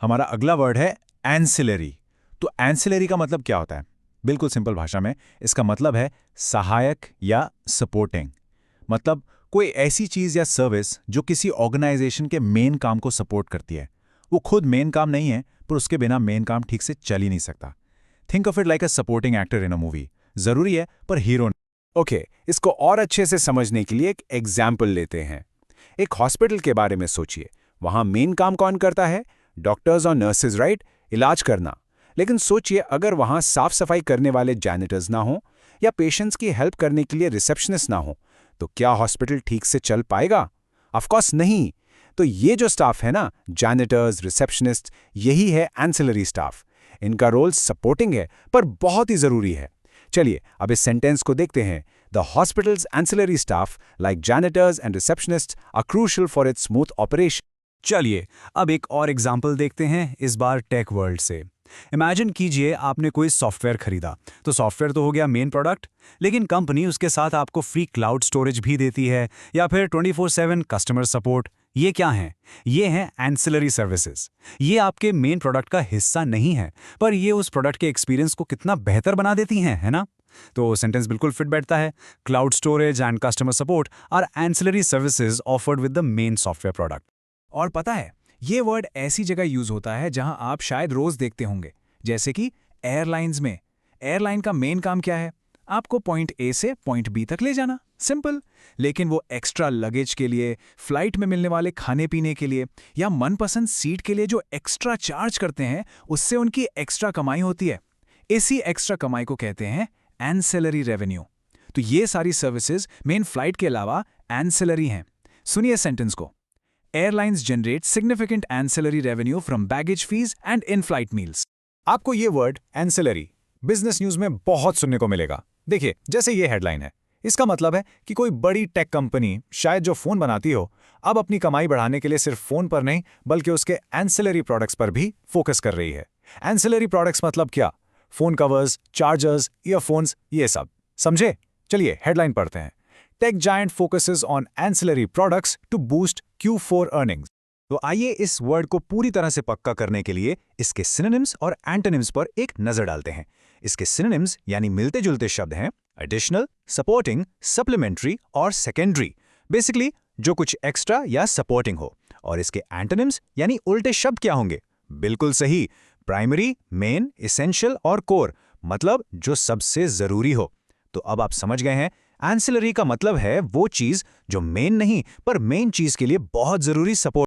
हमारा अगला वर्ड है एंसिलरी। तो एंसिलरी का मतलब क्या होता है? बिल्कुल सिंपल भाषा में इसका मतलब है सहायक या सपोर्टिंग। मतलब कोई ऐसी चीज या सर्विस जो किसी ऑर्गेनाइजेशन के मेन काम को सपोर्ट करती है। वो खुद मेन काम नहीं है, पर उसके बिना मेन काम ठीक से चल ही नहीं सकता। Think of it like a supporting actor in a movie. जरूरी है पर हीरो। ओके, इसको और अच्छे से समझने के लिए एक एग्जाम्पल लेते हैं। एक हॉस्पिटल के बारे में सोचिए। वहाँ मेन काम कौन करता है? डॉक्टर्स और नर्सेज, राइट? इलाज करना। लेकिन सोचिए अगर वहाँ साफ सफाई करने वाले जैनिटर्स ना हो या पेशेंट्स की हेल्प करने के लिए रिसेप्शनिस्ट ना हो, तो क्या हॉस्पिटल ठीक से चल पाएगा? ऑफ कोर्स नहीं। तो ये जो स्टाफ है ना, जैनिटर्स, रिसेप्शनिस्ट, यही है एंसिलरी स्टाफ। इनका रोल सपोर्टिंग है पर बहुत ही जरूरी है। चलिए अब इस सेंटेंस को देखते हैं। The hospital's ancillary staff like janitors and receptionists are crucial for its smooth operation. चलिए अब एक और एग्जाम्पल देखते हैं, इस बार टेक वर्ल्ड से। इमेजिन कीजिए आपने कोई सॉफ्टवेयर खरीदा। तो सॉफ्टवेयर तो हो गया मेन प्रोडक्ट, लेकिन कंपनी उसके साथ आपको फ्री क्लाउड स्टोरेज भी देती है या फिर 24/7 कस्टमर सपोर्ट। ये क्या हैं? ये हैं एंसिलरी सर्विसेज। ये आपके मेन प्रोडक्ट का हिस्सा नहीं है, पर ये उस प्रोडक्ट के एक्सपीरियंस को कितना बेहतर बना देती हैं, है ना? तो सेंटेंस बिल्कुल फिट बैठता है। Cloud storage and customer support are ancillary services offered with the main software product. और पता है, ये वर्ड ऐसी जगह यूज होता है जहां आप शायद रोज देखते होंगे, जैसे कि एयरलाइंस में। एयरलाइन का मेन काम क्या है? आपको पॉइंट ए से पॉइंट बी तक ले जाना, सिंपल। लेकिन वो एक्स्ट्रा लगेज के लिए, फ्लाइट में मिलने वाले खाने पीने के लिए या मनपसंद सीट के लिए जो एक्स्ट्रा चार्ज करते हैं, उससे उनकी एक्स्ट्रा कमाई होती है। इसी एक्स्ट्रा कमाई को कहते हैं एंसेलरी रेवेन्यू। तो ये सारी सर्विसेज मेन फ्लाइट के अलावा एंसेलरी हैं। सुनिए सेंटेंस को। Airlines generate significant ancillary revenue from baggage fees and in-flight meals. आपको ये वर्ड एंसिलरी बिजनेस न्यूज में बहुत सुनने को मिलेगा। देखिए, जैसे ये हेडलाइन है, इसका मतलब है कि कोई बड़ी टेक कंपनी, शायद जो फोन बनाती हो, अब अपनी कमाई बढ़ाने के लिए सिर्फ फोन पर नहीं बल्कि उसके एंसिलरी प्रोडक्ट्स पर भी फोकस कर रही है। एंसिलरी प्रोडक्ट्स मतलब क्या? फोन कवर्स, चार्जर्स, ईयरफोन्स, ये सब। समझे? चलिए हेडलाइन पढ़ते हैं। Tech giant focuses on ancillary products to boost Q4 earnings. तो आइए इस वर्ड को पूरी तरह से पक्का करने के लिए इसके सिनोनिम्स और एंटोनिम्स पर एक नजर डालते हैं। इसके सिनोनिम्स यानी मिलते जुलते शब्द हैं एडिशनल, सपोर्टिंग, सप्लीमेंट्री और सेकेंडरी। बेसिकली जो कुछ एक्स्ट्रा या सपोर्टिंग हो। और इसके एंटोनिम्स यानी उल्टे शब्द क्या होंगे? बिल्कुल सही, प्राइमरी, मेन, इसेंशियल और कोर, मतलब जो सबसे जरूरी हो। तो अब आप समझ गए हैं, एंसिलरी का मतलब है वो चीज जो मेन नहीं पर मेन चीज के लिए बहुत जरूरी सपोर्ट